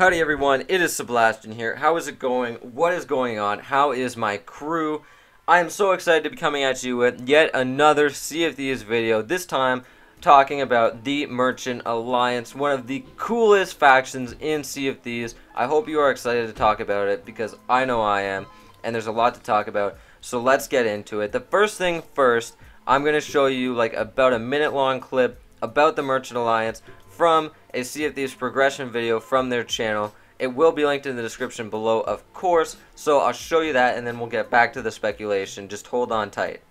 Howdy everyone, it is Sebastian here. How is it going? What is going on? How is my crew? I am so excited to be coming at you with yet another Sea of Thieves video, this time talking about the Merchant Alliance, one of the coolest factions in Sea of Thieves. I hope you are excited to talk about it because I know I am, and there's a lot to talk about, so let's get into it. The first thing first, I'm going to show you like about a minute long clip about the Merchant Alliance from a Sea of Thieves progression video from their channel. It will be linked in the description below, of course, so I'll show you that and then we'll get back to the speculation. Just hold on tight.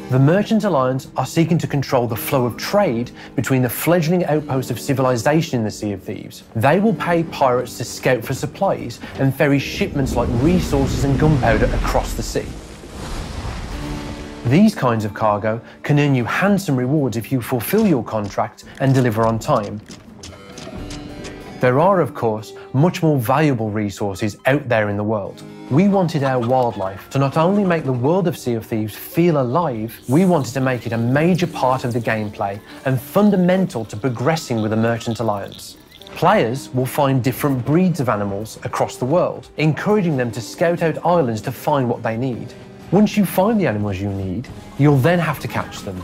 The Merchant Alliance are seeking to control the flow of trade between the fledgling outposts of civilization in the Sea of Thieves. They will pay pirates to scout for supplies and ferry shipments like resources and gunpowder across the sea. These kinds of cargo can earn you handsome rewards if you fulfill your contract and deliver on time. There are, of course, much more valuable resources out there in the world. We wanted our wildlife to not only make the world of Sea of Thieves feel alive, we wanted to make it a major part of the gameplay and fundamental to progressing with the Merchant Alliance. Players will find different breeds of animals across the world, encouraging them to scout out islands to find what they need. Once you find the animals you need, you'll then have to catch them.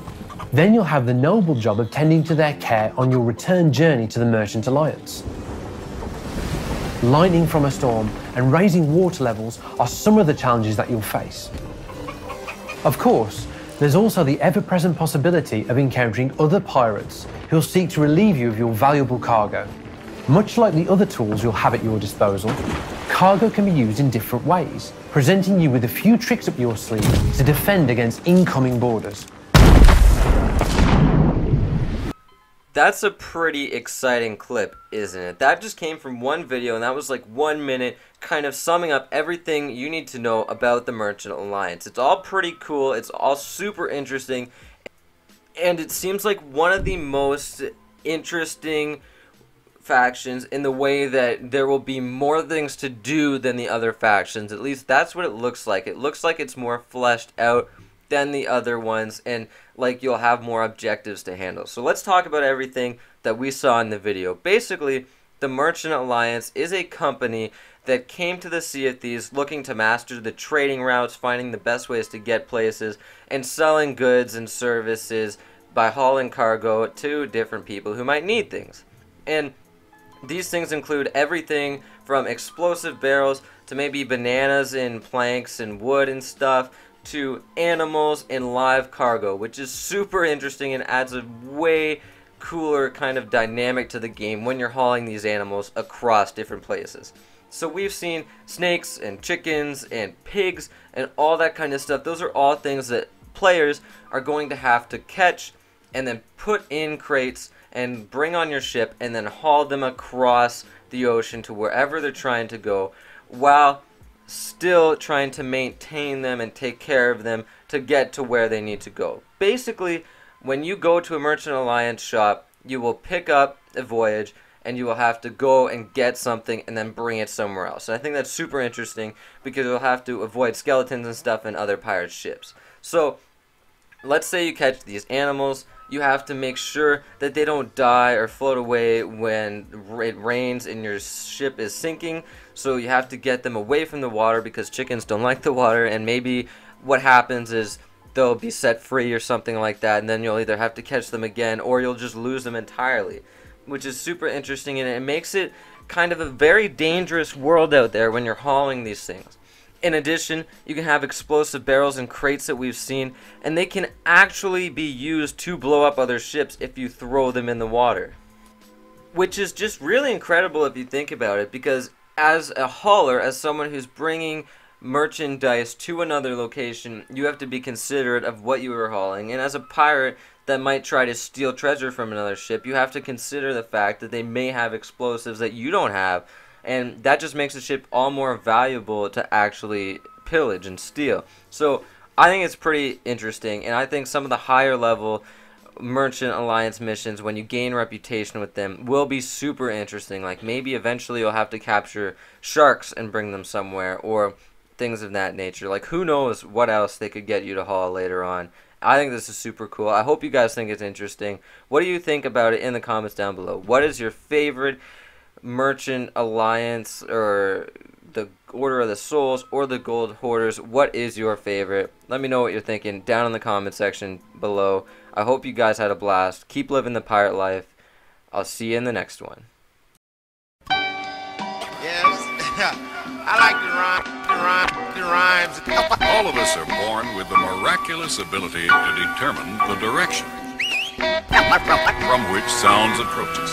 Then you'll have the noble job of tending to their care on your return journey to the Merchant Alliance. Lightning from a storm and raising water levels are some of the challenges that you'll face. Of course, there's also the ever-present possibility of encountering other pirates who'll seek to relieve you of your valuable cargo. Much like the other tools you'll have at your disposal, cargo can be used in different ways, presenting you with a few tricks up your sleeve to defend against incoming boarders. That's a pretty exciting clip, isn't it? That just came from one video, and that was like 1 minute, kind of summing up everything you need to know about the Merchant Alliance. It's all pretty cool, it's all super interesting, and it seems like one of the most interesting factions in the way that there will be more things to do than the other factions. At least that's what it looks like. It looks like it's more fleshed out than the other ones, and like you'll have more objectives to handle. So let's talk about everything that we saw in the video. Basically, the Merchant Alliance is a company that came to the Sea of Thieves looking to master the trading routes, finding the best ways to get places, and selling goods and services by hauling cargo to different people who might need things. And these things include everything from explosive barrels to maybe bananas and planks and wood and stuff, to animals and live cargo, which is super interesting and adds a way cooler kind of dynamic to the game when you're hauling these animals across different places. So we've seen snakes and chickens and pigs and all that kind of stuff. Those are all things that players are going to have to catch and then put in crates and bring on your ship and then haul them across the ocean to wherever they're trying to go, while still trying to maintain them and take care of them to get to where they need to go. Basically, when you go to a Merchant Alliance shop, you will pick up a voyage and you will have to go and get something and then bring it somewhere else. And I think that's super interesting because you'll have to avoid skeletons and stuff and other pirate ships. So let's say you catch these animals. You have to make sure that they don't die or float away when it rains and your ship is sinking. So you have to get them away from the water because chickens don't like the water, and maybe what happens is they'll be set free or something like that, and then you'll either have to catch them again or you'll just lose them entirely, which is super interesting, and it makes it kind of a very dangerous world out there when you're hauling these things. In addition, you can have explosive barrels and crates that we've seen, and they can actually be used to blow up other ships if you throw them in the water. Which is just really incredible if you think about it, because as a hauler, as someone who's bringing merchandise to another location, you have to be considerate of what you are hauling. And as a pirate that might try to steal treasure from another ship, you have to consider the fact that they may have explosives that you don't have. And that just makes the ship all more valuable to actually pillage and steal. So I think it's pretty interesting, and I think some of the higher level Merchant Alliance missions, when you gain reputation with them, will be super interesting. Like maybe eventually you'll have to capture sharks and bring them somewhere, or things of that nature. Like who knows what else they could get you to haul later on. I think this is super cool. I hope you guys think it's interesting. What do you think about it in the comments down below? What is your favorite Merchant Alliance or the Order of the Souls or the Gold Hoarders? What is your favorite? Let me know what you're thinking down in the comment section below. I hope you guys had a blast. Keep living the pirate life. I'll see you in the next one. Yes, I like the rhymes. All of us are born with the miraculous ability to determine the direction from which sounds approach us.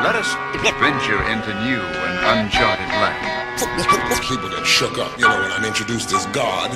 Let us venture into new and uncharted land. People get shook up, when I'm introduced as God.